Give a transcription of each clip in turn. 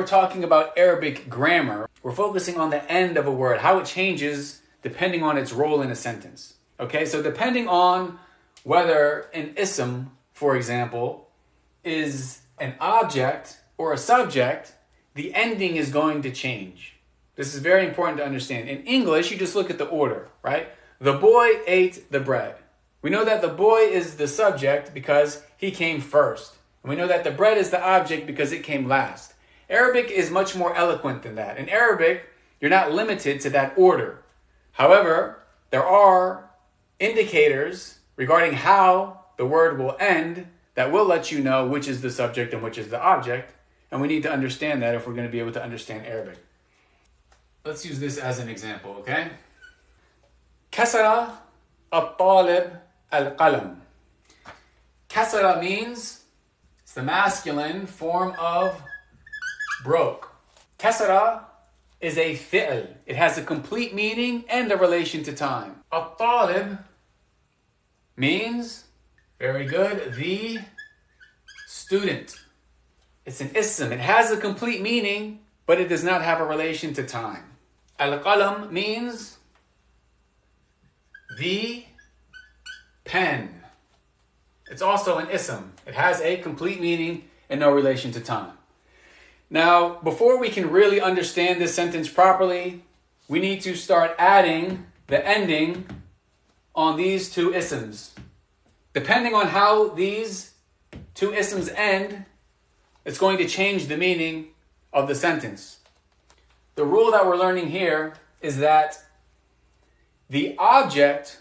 we're talking about Arabic grammar, we're focusing on the end of a word, how it changes depending on its role in a sentence. Okay, so depending on whether an ism, for example, is an object or a subject, the ending is going to change. This is very important to understand. In English, you just look at the order, right? The boy ate the bread. We know that the boy is the subject because he came first. And we know that the bread is the object because it came last. Arabic is much more eloquent than that. In Arabic, you're not limited to that order. However, there are indicators regarding how the word will end that will let you know which is the subject and which is the object. And we need to understand that if we're going to be able to understand Arabic. Let's use this as an example, okay? Kasara al-talib al-qalam. Kasara means it's the masculine form of broke. Kasara is a fi'l. It has a complete meaning and a relation to time. Al-talib means, very good, the student. It's an ism. It has a complete meaning, but it does not have a relation to time. Al-qalam means the pen. It's also an ism. It has a complete meaning and no relation to time. Now, before we can really understand this sentence properly, we need to start adding the ending on these two isms. Depending on how these two isms end, it's going to change the meaning of the sentence. The rule that we're learning here is that the object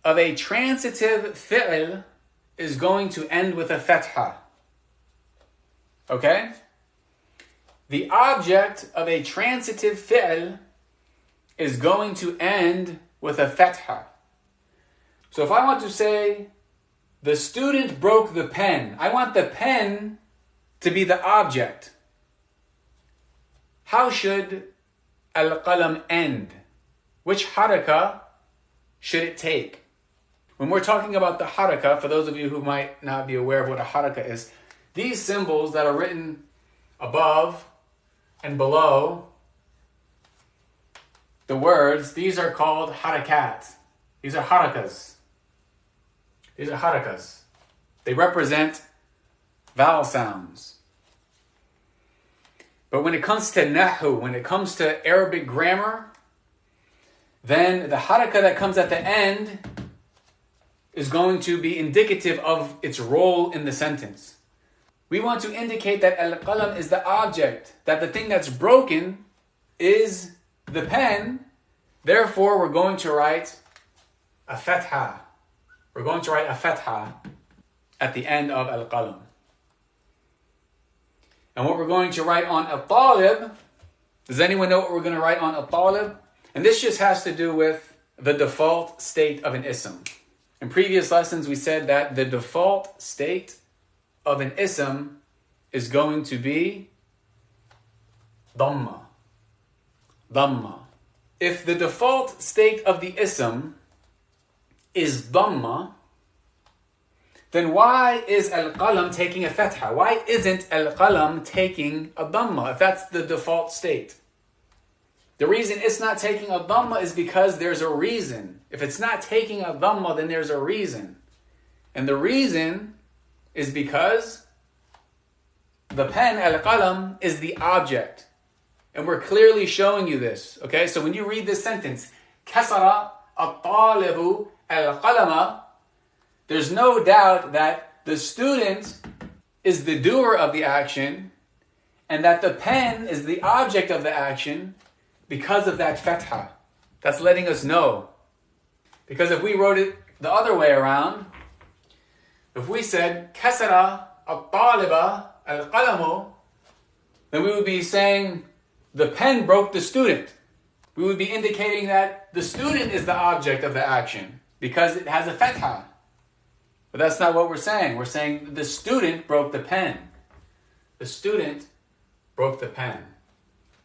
of a transitive fi'l is going to end with a fatha. Okay? The object of a transitive fi'l is going to end with a fatha. So if I want to say, the student broke the pen, I want the pen to be the object. How should al-qalam end? Which haraka should it take? When we're talking about the haraka, for those of you who might not be aware of what a haraka is, these symbols that are written above and below the words, these are called harakat. These are harakas. These are harakas. They represent vowel sounds. But when it comes to nahu, when it comes to Arabic grammar, then the haraka that comes at the end is going to be indicative of its role in the sentence. We want to indicate that al-qalam is the object, that the thing that's broken is the pen. Therefore, we're going to write a fatha. We're going to write a fatha at the end of al-qalam. And what we're going to write on al-talib, does anyone know what we're going to write on al-talib? And this just has to do with the default state of an ism. In previous lessons, we said that the default state of an ism is going to be dhamma. Dhamma. If the default state of the ism is dhamma, then why is al-qalam taking a fatha? Why isn't al-qalam taking a dhamma if that's the default state? The reason it's not taking a dhamma is because there's a reason. If it's not taking a dhamma, then there's a reason. And the reason is because the pen, al-qalam, is the object. And we're clearly showing you this. Okay, so when you read this sentence, kasara al-talibu al-qalama, there's no doubt that the student is the doer of the action and that the pen is the object of the action because of that fatha. That's letting us know. Because if we wrote it the other way around, if we said kasara al-taliba al-qalamu, then we would be saying the pen broke the student. We would be indicating that the student is the object of the action because it has a fatha. But that's not what we're saying. We're saying the student broke the pen. The student broke the pen.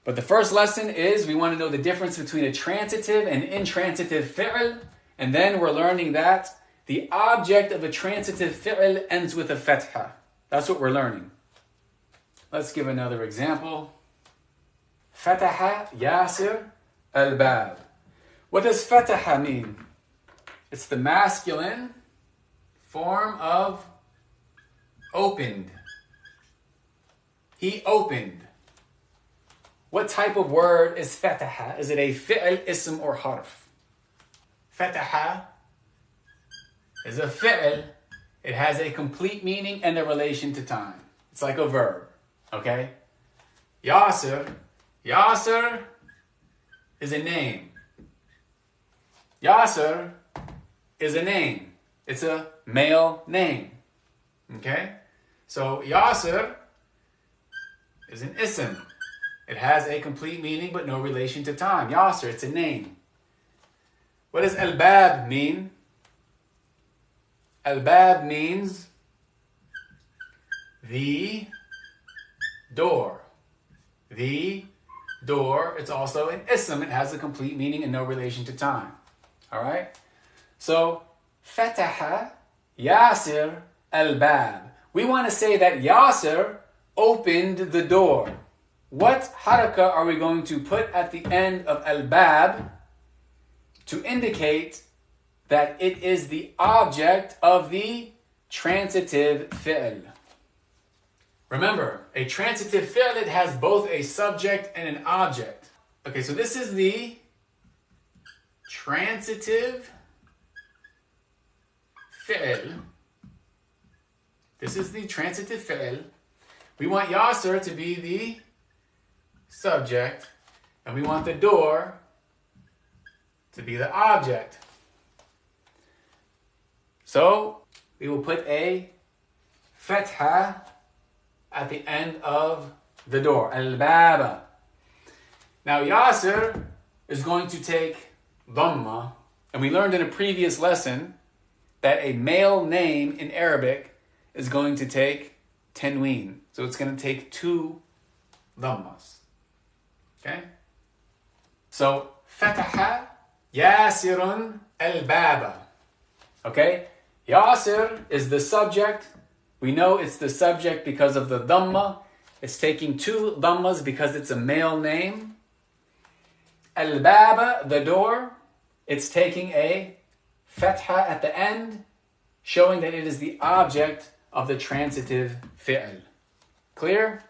But the first lesson is we want to know the difference between a transitive and intransitive fi'l. And then we're learning that the object of a transitive fi'l ends with a fatha. That's what we're learning. Let's give another example. فتح ياسر الباب. What does فتح mean? It's the masculine form of opened. He opened. What type of word is فتح? Is it a fi'l, ism, or harf? فتح is a fi'l. It has a complete meaning and a relation to time. It's like a verb. Okay? Yasir. Yasir is a name. Yasir is a name. It's a male name. Okay? So Yasir is an ism. It has a complete meaning but no relation to time. Yasir, it's a name. What does al-bab mean? Al-bab means the door. The door. It's also an ism. It has a complete meaning and no relation to time. All right? So, فتح Yasir al-bab. We want to say that Yasir opened the door. What haraka are we going to put at the end of al-bab to indicate that it is the object of the transitive fi'l? Remember, a transitive fi'l, it has both a subject and an object. Okay, so this is the transitive fi'l. This is the transitive fi'l. We want Yasir to be the subject, and we want the door to be the object. So, we will put a fatha at the end of the door. Al-baba. Now, Yasir is going to take dhamma, and we learned in a previous lesson that a male name in Arabic is going to take tanween. So it's going to take 2 dhammas. Okay? So, fataha Yasirun al-baba. Okay? Yasir is the subject. We know it's the subject because of the dhamma. It's taking 2 dhammas because it's a male name. Al-baba, the door. It's taking a fatha at the end, showing that it is the object of the transitive fi'l. Clear?